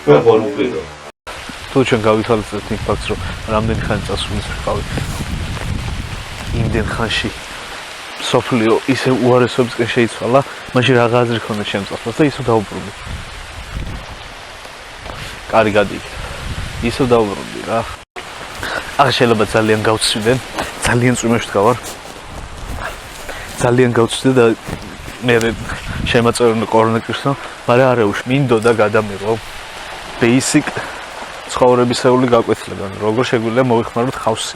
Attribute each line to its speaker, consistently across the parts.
Speaker 1: თუ ჩვენ გავითვალისწინებთ იმ ფაქტს, რომ რამდენი ხანი წასულის ვიყავით იმდენ ხანში სოფლიო ისე უარესობისკენ შეიცვალა, მაშინ რა აზრი ქონდა ჩემს წასვლას და ისევ დაუბრუნდი. კარი გადიიქ. ისევ დაუბრუნდი რა. აღარ შეიძლება ძალიან გავცვიდნენ, ძალიან წვიმებში ვდგავარ. ძალიან გავცვიდე და მე შემაწევრინე კორონაკირსო, მაგრამ არა უშმინდოდა გადამიღო basic ცხოვრებისეული გაკვეთილება, როგორ შეგვიძლია მოიხმაროთ ხავსი.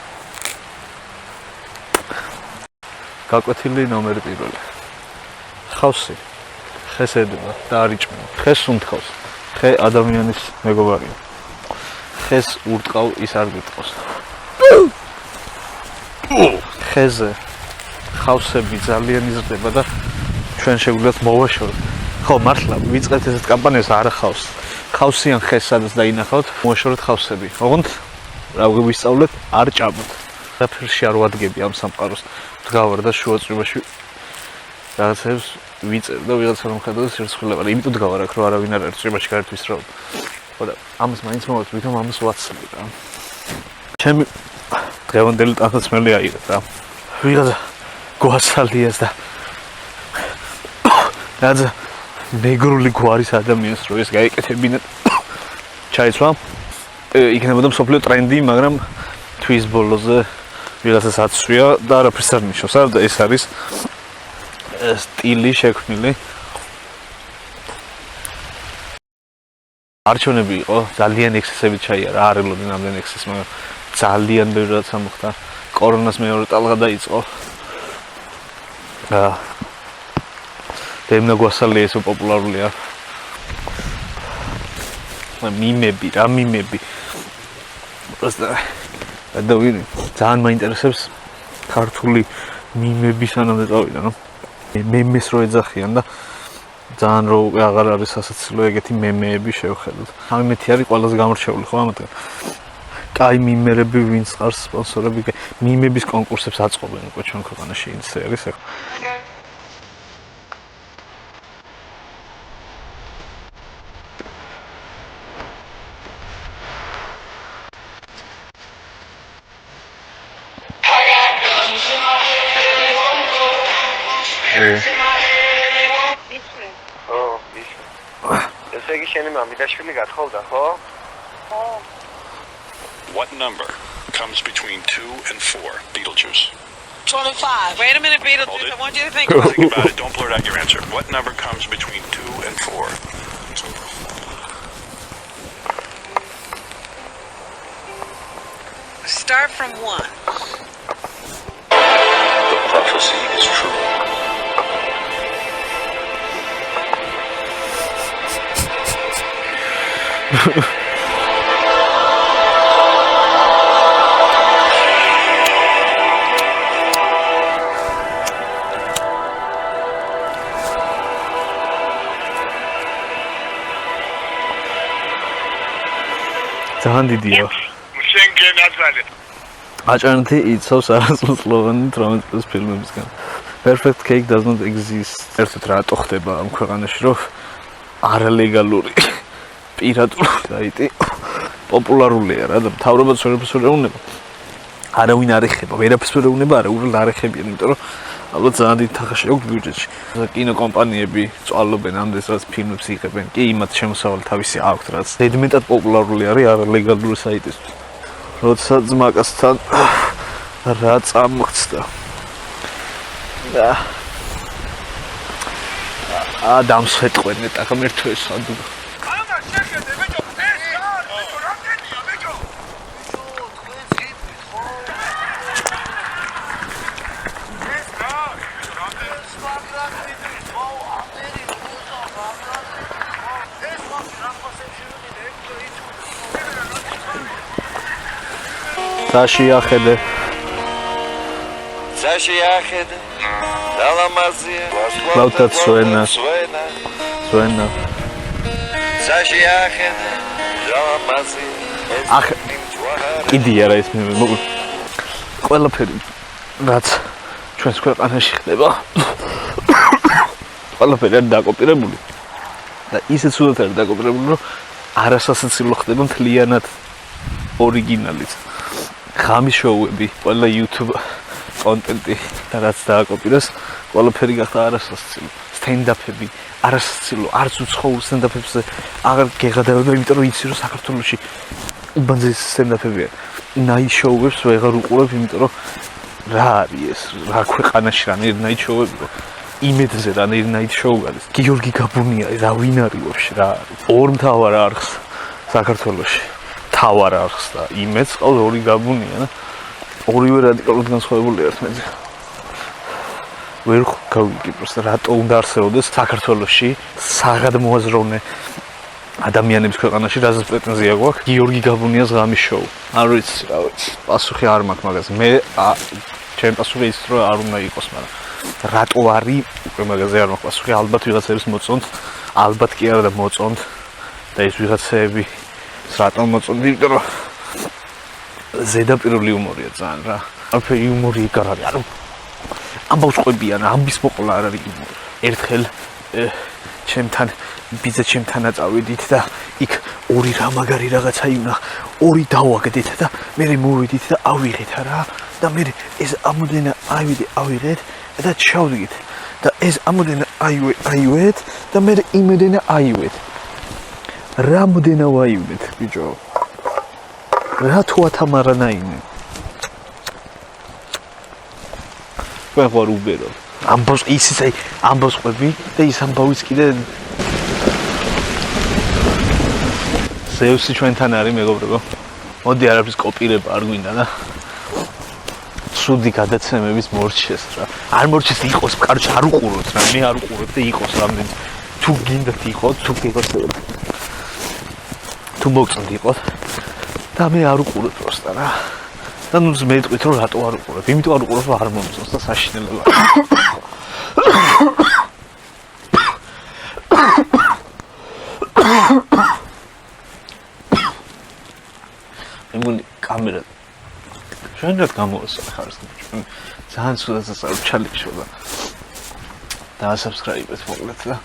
Speaker 1: გაკვეთილი ნომერი 1. ხავსი ხეს ედება და არ იჭმება. ხეს უნთქავს. ხე ადამიანის მეგობარია. ხეს ურტყავ ის არ გიტყავს. ხეზე ხავსები ძალიან იზრდება და ჩვენ შეგვიძლიათ მოვაშოროთ. ხო, მართლა ვიწყებთ ესეთ კამპანიას არა ხავს. ხავსიან ხეს სადაც დაინახავთ, მოვაშოროთ ხავსები. ოღონდ რა ვისწავლეთ, არ ჭამოთ. დაფერში არ ვადგები ამ სამყაროს. ვდგავარ და შუა წვიმაში რაღაცებს ვიწერ და ვიღაცა რომ ხედავ სირცხვილება. იმიტომ ვდგავარ აქ, რომ არავინ არ არის წვიმაში გაერთვის რა. ხო და ამას მაინც მოვაწყობ, ვითომ ამას ვაცლებ რა. ჩემი დღევანდელი ტანსაცმელი აიღეთ რა. ვიღაცა გვასალიას და რაღაცა ნეგრული გვარის ადამიანს რო ეს გაეკეთებინა ჩაიცვა. იქნებოდა მსოფლიო ტრენდი, მაგრამ თვის ბოლოზე ვიღაცას აცვია და არაფერს არ ნიშნავს. და ეს არის სტილი შექმნილი. არჩევნები იყო, ძალიან ექსესებით ჩაიარა, არ ელოდნენ ამდენ ექსესს, მაგრამ ძალიან ბევრი რაცა მოხდა. კორონას მეორე ტალღა დაიწყო. დემნა გვასალია ესე პოპულარულია. მიმები, რა მიმები. просто გადავირი. ძალიან მაინტერესებს ქართული მიმები სანამდე წავიდა, ნუ. მემეს რო ეძახიან და ძალიან რო აღარ არის სასაცილო ეგეთი მემეები შევხედოთ. ამეთი არის ყველაზე გამორჩეული ხო ამათგან. კაი მიმერები ვინც ყავს სპონსორები, მიმების კონკურსებს აწყობენ უკვე ჩვენ ქვეყანაში ისე არის ახლა.
Speaker 2: What number comes between 2 and 4? Beetlejuice.
Speaker 3: 25. Wait a minute, Beetlejuice. I want you to think
Speaker 2: Think
Speaker 3: about it.
Speaker 2: about it. Don't blurt out your answer. What number comes between 2 and 4?
Speaker 3: Start from 1.
Speaker 2: The prophecy is true.
Speaker 1: ძალიან დიდია. აჭარნთი იცავს არასრულოვანი 18 პლუს ფილმებისგან. Perfect Cake does not exist. ერთად რატო ხდება ამ ქვეყანაში, რომ არალეგალური პირატული საიტი პოპულარულია რა და მთავრობაც ვერაფერს ვერ ეუბნება. არავინ არ ეხება, ვერაფერს ვერ ეუბნება, არა უბრალოდ არ ეხებიან, იმიტომ რომ ალბათ ძალიან დიდი თანხა აქვს ბიუჯეტში. კინოკომპანიები წვალობენ ამდენს რაც ფილმებს იღებენ. კი, იმათ შემოსავალი თავისი აქვს, რაც ზედმეტად პოპულარული არის არალეგალური საიტისთვის. როცა ძმაკასთან რა წამოხდა. დამსვეტყვენ და გამერთო ეს ადუ. Zashiakhede.
Speaker 4: Zashiakhede. Dalamazia.
Speaker 1: Lautat suena. Suena.
Speaker 4: Zashiakhede. Dalamazia.
Speaker 1: Akh. Idea რა ის მე ყველაფერი რაც ჩვენს ქვეყანაში ხდება. ყველაფერი არის დაკოპირებული. და ისე ცუდად არის დაკოპირებული, რომ არასასაცილო ხდება მთლიანად ორიგინალით. ღამის შოუები, ყველა YouTube კონტენტი და რაც დააკოპირეს, ყველაფერი გახდა არასასაცილო. სტენდაფები, არასაცილო, არც უცხოურ სტენდაფებზე აღარ გეღადავება, იმიტომ რომ იცი რომ საქართველოში უბანძის სტენდაფებია. ნაით შოუებს ვეღარ უყურებ, იმიტომ რომ რა არის ეს, რა ქვეყანაში რანაირ შოუები, იმედზე რანაირ შოუ არის. გიორგი გაბუნია, რა ვინ არის ვაფშე, რა არის? ორ მთავარ არხს საქართველოში. თავარ არხს და იმედს ყავს ორი გაბუნია და ორივე რადიკალურად განსხვავებული ერთმანეთზე. ვერ გავიგე პროსტა რატო უნდა არსებობდეს საქართველოში საღადმოაზროვნე ადამიანების ქვეყანაში, რაზეც პრეტენზია გვაქვს გიორგი გაბუნიას ღამის შოუ. არ ვიცი, რა ვიცი. პასუხი არ მაქვს მაგაზე. მე ჩემი პასუხი ის რომ არ უნდა იყოს, მაგრამ რატო არის უკვე მაგაზე არ მაქვს პასუხი. ალბათ ვიღაცების მოწონთ, ალბათ კი არა და მოწონთ და ეს ვიღაცები რატომ მოწონთ, იმიტომ რომ ზედაპირული იუმორია ძალიან რა. არაფერი იუმორი იქ არ არის. ანუ ამბავს ყვებიან, ამბის მოყოლა არ არის იუმორი. ერთხელ ჩემთან ბიძა ჩემთანა წავედით და იქ ორი რა მაგარი რაღაცა ივნახ, ორი დავაგდეთ და მე მოვიდით და ავიღეთ რა და მე ეს ამოდენა ავიღეთ და ჩავდგით და ეს ამოდენა აივეთ და მე იმედენა აივეთ. რამოდენა ვაივდეთ ბიჭო. რა თუათამარანაინე. ვეღარ უბერო. ამბავს ისიც აი ამბავს ყვები და ის ამბავიც კიდე ზევსი ჩვენთან არის მეგობრებო. მოდი არაფრის კოპირება არ გვინდა და ცუდი გადაცემების მორჩეს რა. არ მორჩეს იყოს, კაროჩ არ უყუროთ რა. მე არ უყურებ და იყოს რამდენი თუ გინდათ იყოს, თუ გიყოს თუ მოგწონთ იყოს და მე არ უყურებ პროსტა რა. და ნუ მეტყვით რომ რატო არ უყურებ? იმიტომ არ უყურებ რომ არ მომწონს და საშინელება. მეგონი კამერა ჩვენ რა გამოვასახარს ჩვენ ძალიან სულაც წარჩალიქშო და დაასაბსკრაიბეთ მოკლედ და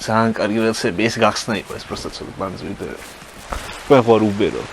Speaker 1: ძალიან კარგი რაღაცები ეს გახსნა იყო ეს პროცესი ბანძვი და ვეღარ უბერო